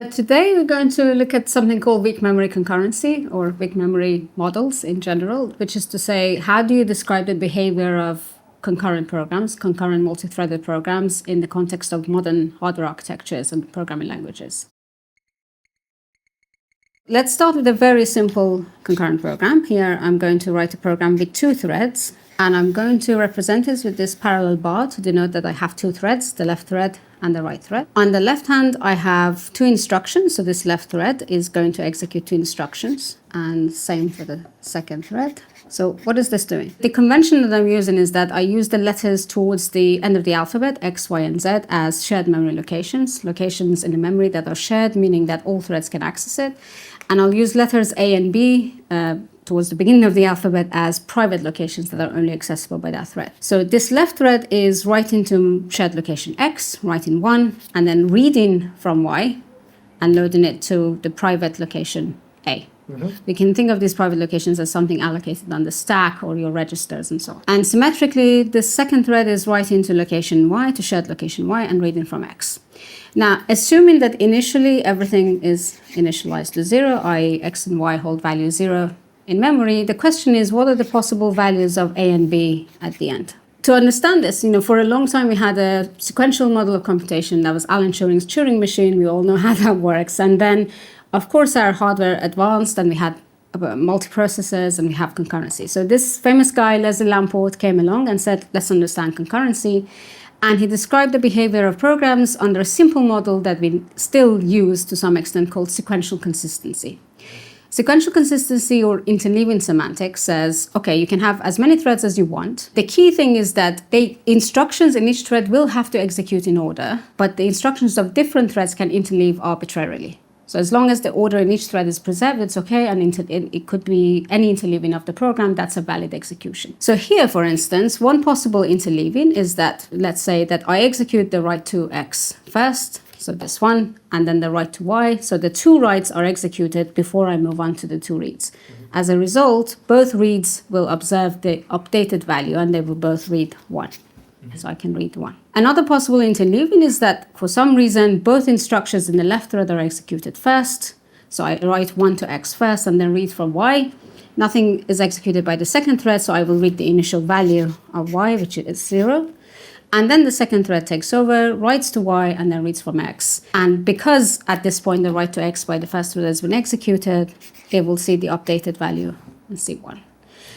Today we're going to look at something called weak memory concurrency, or weak memory models in general, which is to say, how do you describe the behavior of concurrent programs, concurrent multi-threaded programs in the context of modern hardware architectures and programming languages? Let's start with a very simple concurrent program. Here I'm going to write a program with 2 threads, and I'm going to represent this with this parallel bar to denote that I have 2 threads, the left thread and the right thread. On the left hand, I have 2 instructions. So this left thread is going to execute 2 instructions, and same for the second thread. So what is this doing? The convention that I'm using is that I use the letters towards the end of the alphabet, X, Y, and Z, as shared memory locations in the memory that are shared, meaning that all threads can access it. And I'll use letters A and B towards the beginning of the alphabet as private locations that are only accessible by that thread. So this left thread is writing to shared location X, writing 1, and then reading from Y and loading it to the private location A. We can think of these private locations as something allocated on the stack or your registers and so on. And symmetrically, the second thread is writing to location Y, to shared location Y, and reading from X. Now, assuming that initially everything is initialized to 0, i.e. X and Y hold value 0 in memory, the question is, what are the possible values of A and B at the end? To understand this, for a long time we had a sequential model of computation that was Alan Turing's Turing machine. We all know how that works. And then, of course, our hardware advanced and we had multiprocessors and we have concurrency. So this famous guy, Leslie Lamport, came along and said, let's understand concurrency. And he described the behavior of programs under a simple model that we still use to some extent called sequential consistency. Sequential consistency, or interleaving semantics, says, okay, you can have as many threads as you want. The key thing is that the instructions in each thread will have to execute in order, but the instructions of different threads can interleave arbitrarily. So as long as the order in each thread is preserved, it's okay, and it could be any interleaving of the program, that's a valid execution. So here, for instance, one possible interleaving is that, let's say that I execute the write to X first, so this one, and then the write to Y. So the 2 writes are executed before I move on to the 2 reads. As a result, both reads will observe the updated value, and they will both read 1. So I can read 1. Another possible interleaving is that for some reason, both instructions in the left thread are executed first. So I write 1 to X first and then read from Y. Nothing is executed by the second thread, so I will read the initial value of Y, which is 0. And then the second thread takes over, writes to Y, and then reads from X. And because at this point the write to X by the first thread has been executed, it will see the updated value in C1.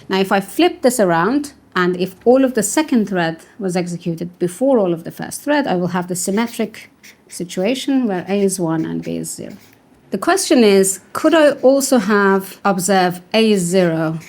Now, if I flip this around, and if all of the second thread was executed before all of the first thread, I will have the symmetric situation where A is 1 and B is 0. The question is, could I also have observe A is 0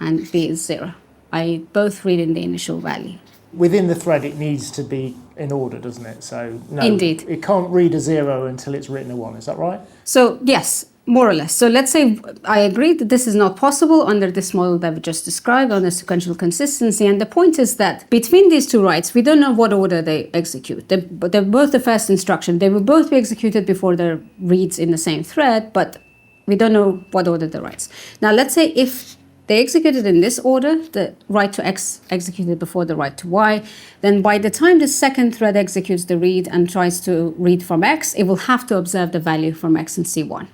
and B is 0? I both read in the initial value. Within the thread, it needs to be in order, doesn't it? So no, indeed, it can't read a 0 until it's written a 1. Is that right? So yes, more or less. So let's say I agree that this is not possible under this model that we just described on the sequential consistency. And the point is that between these 2 writes, we don't know what order they execute. They're both the first instruction. They will both be executed before the reads in the same thread, but we don't know what order the writes. Now, let's say if they executed in this order, the write to X executed before the write to Y, then by the time the second thread executes the read and tries to read from X, it will have to observe the value from X in C1.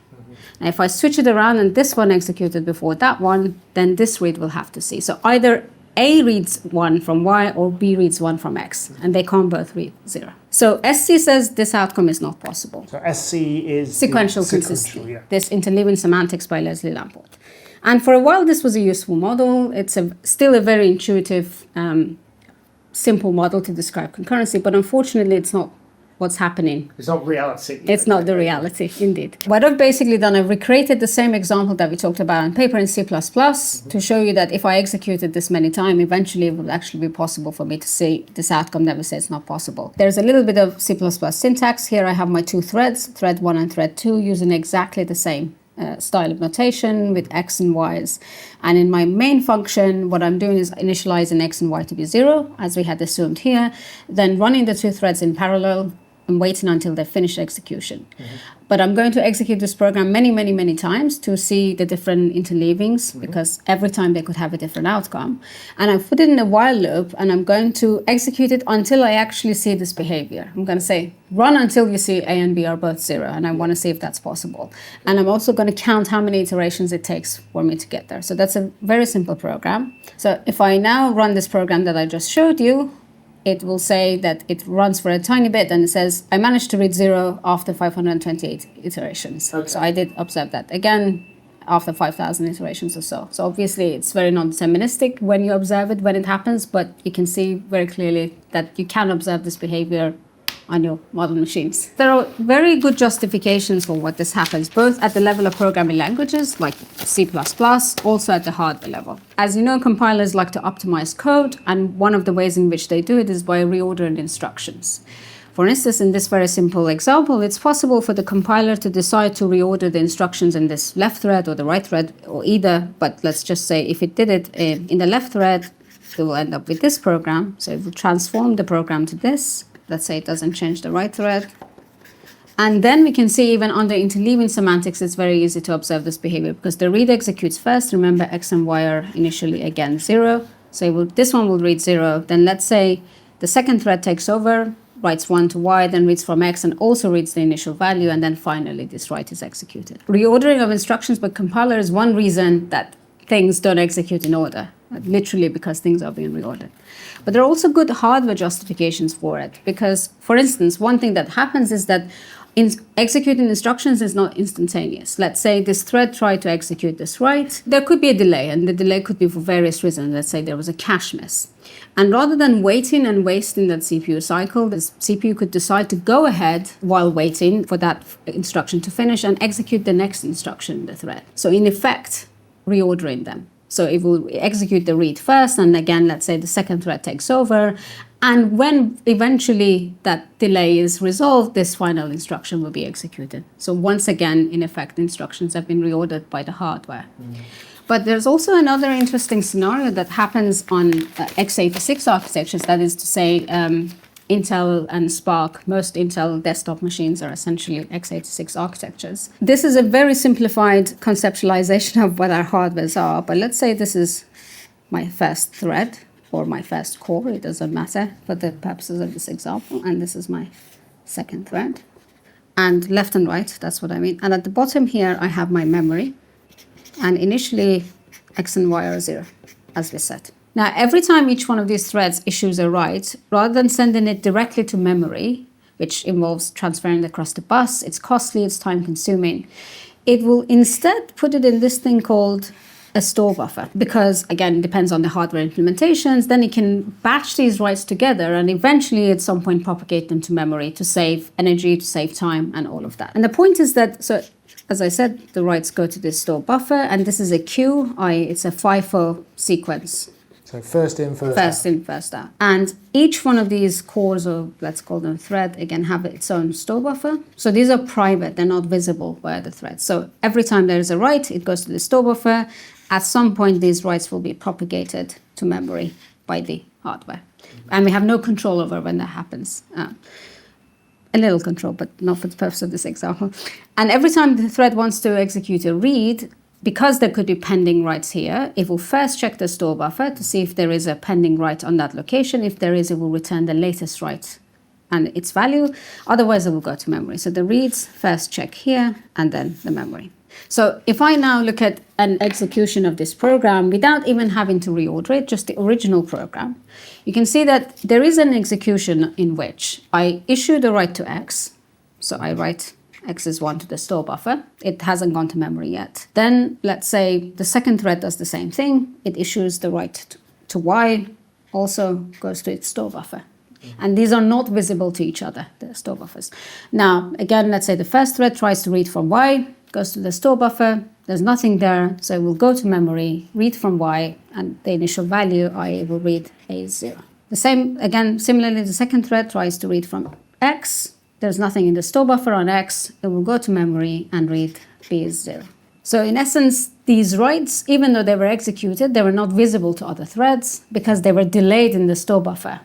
Now, if I switch it around and this one executed before that one, then this read will have to see. So either A reads 1 from Y or B reads 1 from X, and they can't both read 0. So SC says this outcome is not possible. So SC is sequential consistency. Yeah. This interleaving semantics by Leslie Lamport. And for a while, this was a useful model. It's still a very intuitive, simple model to describe concurrency, but unfortunately, it's not what's happening. It's not reality. It's not the reality, indeed. What I've basically done, I've recreated the same example that we talked about on paper in C++ to show you that if I executed this many times, eventually it would actually be possible for me to see this outcome that we say it's not possible. There's a little bit of C++ syntax. Here I have my 2 threads, thread 1 and thread 2, using exactly the same style of notation with X and Y's. And in my main function, what I'm doing is initializing X and Y to be 0, as we had assumed here, then running the 2 threads in parallel, I'm waiting until they finish execution. But I'm going to execute this program many, many, many times to see the different interleavings, because every time they could have a different outcome. And I've put it in a while loop, and I'm going to execute it until I actually see this behavior. I'm going to say, run until you see A and B are both 0, and I want to see if that's possible. And I'm also going to count how many iterations it takes for me to get there. So that's a very simple program. So if I now run this program that I just showed you, it will say that it runs for a tiny bit, and it says, I managed to read 0 after 528 iterations. Okay. So I did observe that again after 5,000 iterations or so. So obviously it's very non-deterministic when you observe it, when it happens, but you can see very clearly that you can observe this behavior on your model machines. There are very good justifications for what this happens, both at the level of programming languages like C++, also at the hardware level. As you know, compilers like to optimize code, and one of the ways in which they do it is by reordering instructions. For instance, in this very simple example, it's possible for the compiler to decide to reorder the instructions in this left thread or the right thread, or either, but let's just say if it did it in the left thread, it will end up with this program. So it will transform the program to this. Let's say it doesn't change the right thread. And then we can see even under interleaving semantics, it's very easy to observe this behavior, because the read executes first. Remember, X and Y are initially, again, 0. So this one will read 0. Then let's say the second thread takes over, writes 1 to Y, then reads from X and also reads the initial value, and then finally this write is executed. Reordering of instructions by compiler is one reason that things don't execute in order, literally because things are being reordered. But there are also good hardware justifications for it, because, for instance, one thing that happens is that executing instructions is not instantaneous. Let's say this thread tried to execute this write. There could be a delay, and the delay could be for various reasons. Let's say there was a cache miss. And rather than waiting and wasting that CPU cycle, the CPU could decide to go ahead while waiting for that instruction to finish and execute the next instruction in the thread. So in effect, reordering them. So it will execute the read first, and again, let's say the second thread takes over. And when eventually that delay is resolved, this final instruction will be executed. So once again, in effect, instructions have been reordered by the hardware. But there's also another interesting scenario that happens on x86 architectures, that is to say, Intel and Spark, most Intel desktop machines are essentially x86 architectures. This is a very simplified conceptualization of what our hardwares are, but let's say this is my first thread or my first core, it doesn't matter for the purposes of this example, and this is my second thread. And left and right, that's what I mean. And at the bottom here, I have my memory, and initially X and Y are 0, as we said. Now, every time each one of these threads issues a write, rather than sending it directly to memory, which involves transferring it across the bus, it's costly, it's time-consuming, it will instead put it in this thing called a store buffer. Because, again, it depends on the hardware implementations, then it can batch these writes together and eventually at some point propagate them to memory to save energy, to save time, and all of that. And the point is that, so as I said, the writes go to this store buffer, and this is a queue, it's a FIFO sequence. So first in, first out. First in, first out. And each one of these cores, or let's call them thread, again, have its own store buffer. So these are private, they're not visible by the threads. So every time there is a write, it goes to the store buffer. At some point, these writes will be propagated to memory by the hardware. And we have no control over when that happens. A little control, but not for the purpose of this example. And every time the thread wants to execute a read, because there could be pending writes here, it will first check the store buffer to see if there is a pending write on that location. If there is, it will return the latest write and its value. Otherwise, it will go to memory. So the reads first check here, and then the memory. So if I now look at an execution of this program without even having to reorder it, just the original program, you can see that there is an execution in which I issue the write to X. So I write X is 1 to the store buffer. It hasn't gone to memory yet. Then let's say the second thread does the same thing. It issues the write to Y, also goes to its store buffer. And these are not visible to each other, the store buffers. Now, again, let's say the first thread tries to read from Y, goes to the store buffer. There's nothing there, so it will go to memory, read from Y, and the initial value, I will read A is 0. The same, again, similarly, the second thread tries to read from X. There's nothing in the store buffer on X. It will go to memory and read B is 0. So in essence, these writes, even though they were executed, they were not visible to other threads because they were delayed in the store buffer.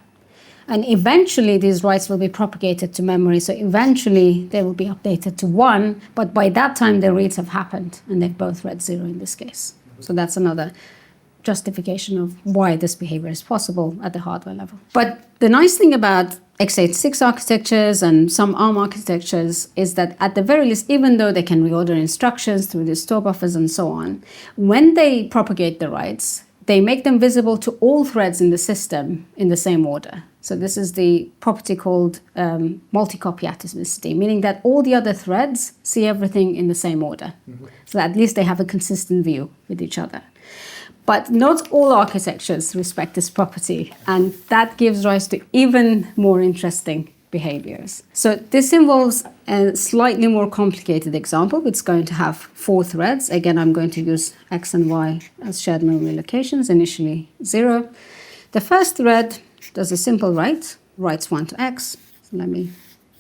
And eventually these writes will be propagated to memory. So eventually they will be updated to 1, but by that time the reads have happened and they've both read 0 in this case. So that's another justification of why this behavior is possible at the hardware level. But the nice thing about x86 architectures and some ARM architectures is that at the very least, even though they can reorder instructions through the store buffers and so on, when they propagate the writes, they make them visible to all threads in the system in the same order. So this is the property called multi-copy atomicity, meaning that all the other threads see everything in the same order. So at least they have a consistent view with each other. But not all architectures respect this property, and that gives rise to even more interesting behaviors. So this involves a slightly more complicated example. It's going to have 4 threads. Again, I'm going to use X and Y as shared memory locations, initially 0. The first thread does a simple write, writes 1 to X. So let me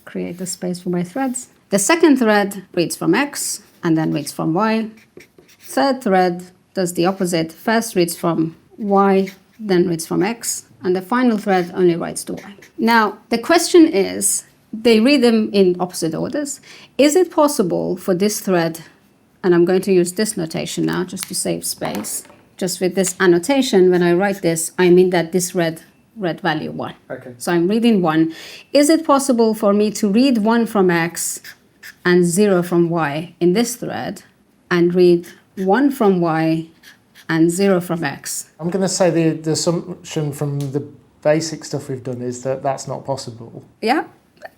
create a space for my threads. The second thread reads from X and then reads from Y. Third thread does the opposite. First reads from Y, then reads from X, and the final thread only writes to Y. Now, the question is, they read them in opposite orders. Is it possible for this thread, and I'm going to use this notation now just to save space, just with this annotation, when I write this, I mean that this read value 1. Okay. So I'm reading 1. Is it possible for me to read 1 from X and 0 from Y in this thread, and read 1 from Y and 0 from X? I'm going to say the assumption from the basic stuff we've done is that that's not possible. Yeah,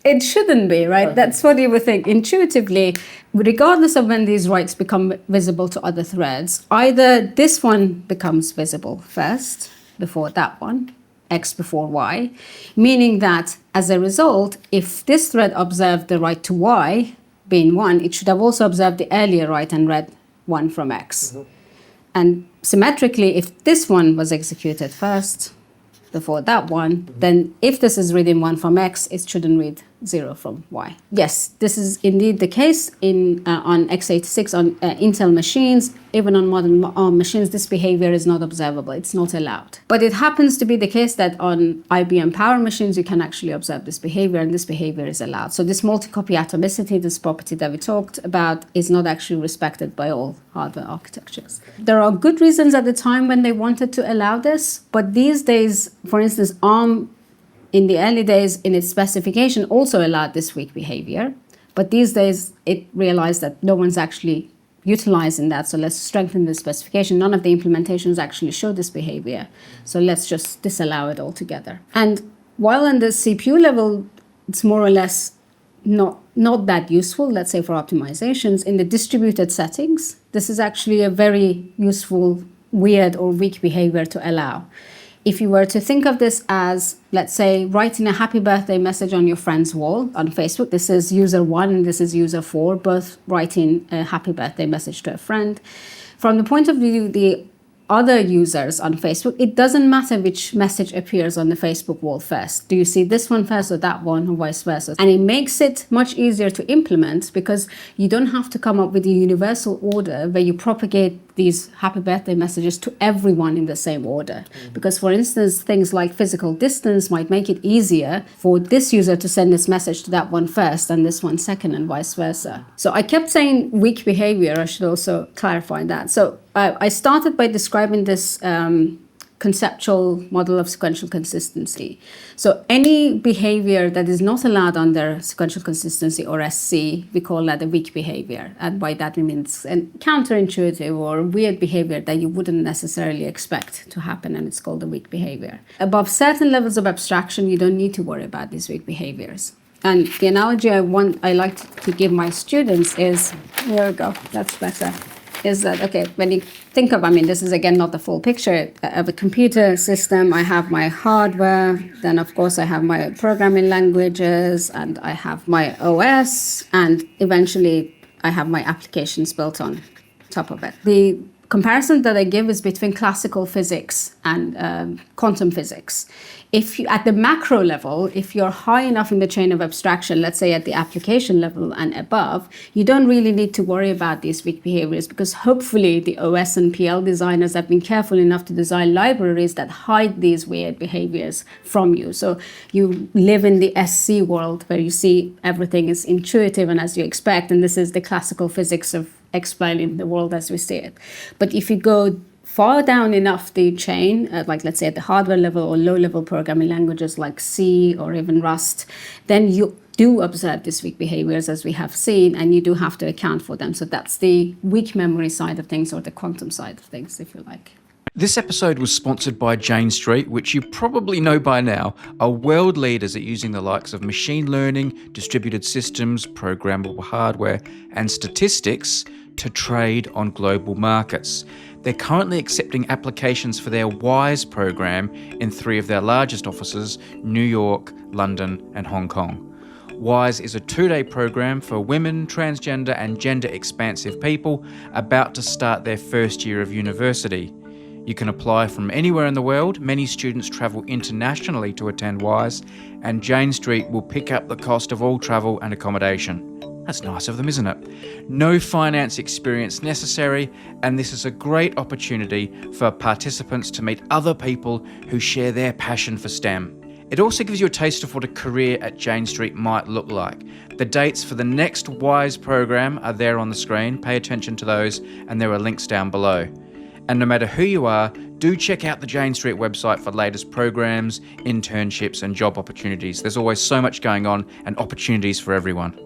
it shouldn't be, right? Okay. That's what you would think. Intuitively, regardless of when these writes become visible to other threads, either this one becomes visible first before that one, X before Y, meaning that as a result, if this thread observed the write to Y being 1, it should have also observed the earlier write and read 1 from X. And symmetrically, if this one was executed first before that one, then if this is reading 1 from X, it shouldn't read 0 from Y. Yes, this is indeed the case on x86, on Intel machines. Even on modern ARM machines, this behavior is not observable. It's not allowed. But it happens to be the case that on IBM Power machines, you can actually observe this behavior, and this behavior is allowed. So this multi-copy atomicity, this property that we talked about, is not actually respected by all hardware architectures. There are good reasons at the time when they wanted to allow this, but these days, for instance, ARM in the early days in its specification also allowed this weak behavior, but these days it realized that no one's actually utilizing that, so let's strengthen the specification. None of the implementations actually show this behavior, so let's just disallow it altogether. And while on the CPU level, it's more or less not that useful, let's say for optimizations, in the distributed settings, this is actually a very useful, weird or weak behavior to allow. If you were to think of this as, let's say, writing a happy birthday message on your friend's wall on Facebook, this is user 1 and this is user 4, both writing a happy birthday message to a friend. From the point of view of the other users on Facebook, it doesn't matter which message appears on the Facebook wall first. Do you see this one first or that one, or vice versa? And it makes it much easier to implement because you don't have to come up with a universal order where you propagate these happy birthday messages to everyone in the same order. Because, for instance, things like physical distance might make it easier for this user to send this message to that one first and this one second, and vice versa. So I kept saying weak behavior. I should also clarify that. So I started by describing this conceptual model of sequential consistency. So any behavior that is not allowed under sequential consistency or SC, we call that a weak behavior. And by that we mean it's a counterintuitive or weird behavior that you wouldn't necessarily expect to happen, and it's called a weak behavior. Above certain levels of abstraction, you don't need to worry about these weak behaviors. And the analogy I like to give my students is, here we go, that's better, is that, okay, when you think of, this is again not the full picture of a computer system. I have my hardware, then of course I have my programming languages, and I have my OS, and eventually I have my applications built on top of it. The comparison that I give is between classical physics and quantum physics. If you, at the macro level, if you're high enough in the chain of abstraction, let's say at the application level and above, you don't really need to worry about these weak behaviors, because hopefully the OS and PL designers have been careful enough to design libraries that hide these weird behaviors from you. So you live in the SC world where you see everything is intuitive and as you expect, and this is the classical physics of explaining the world as we see it. But if you go far down enough the chain, like let's say at the hardware level or low-level programming languages like C or even Rust, then you do observe these weak behaviors as we have seen, and you do have to account for them. So that's the weak memory side of things, or the quantum side of things, if you like. This episode was sponsored by Jane Street, which you probably know by now are world leaders at using the likes of machine learning, distributed systems, programmable hardware, and statistics to trade on global markets. They're currently accepting applications for their WISE program in 3 of their largest offices, New York, London, and Hong Kong. WISE is a 2-day program for women, transgender, and gender-expansive people about to start their first year of university. You can apply from anywhere in the world. Many students travel internationally to attend WISE, and Jane Street will pick up the cost of all travel and accommodation. That's nice of them, isn't it? No finance experience necessary, and this is a great opportunity for participants to meet other people who share their passion for STEM. It also gives you a taste of what a career at Jane Street might look like. The dates for the next WISE program are there on the screen. Pay attention to those, and there are links down below. And no matter who you are, do check out the Jane Street website for latest programs, internships, and job opportunities. There's always so much going on and opportunities for everyone.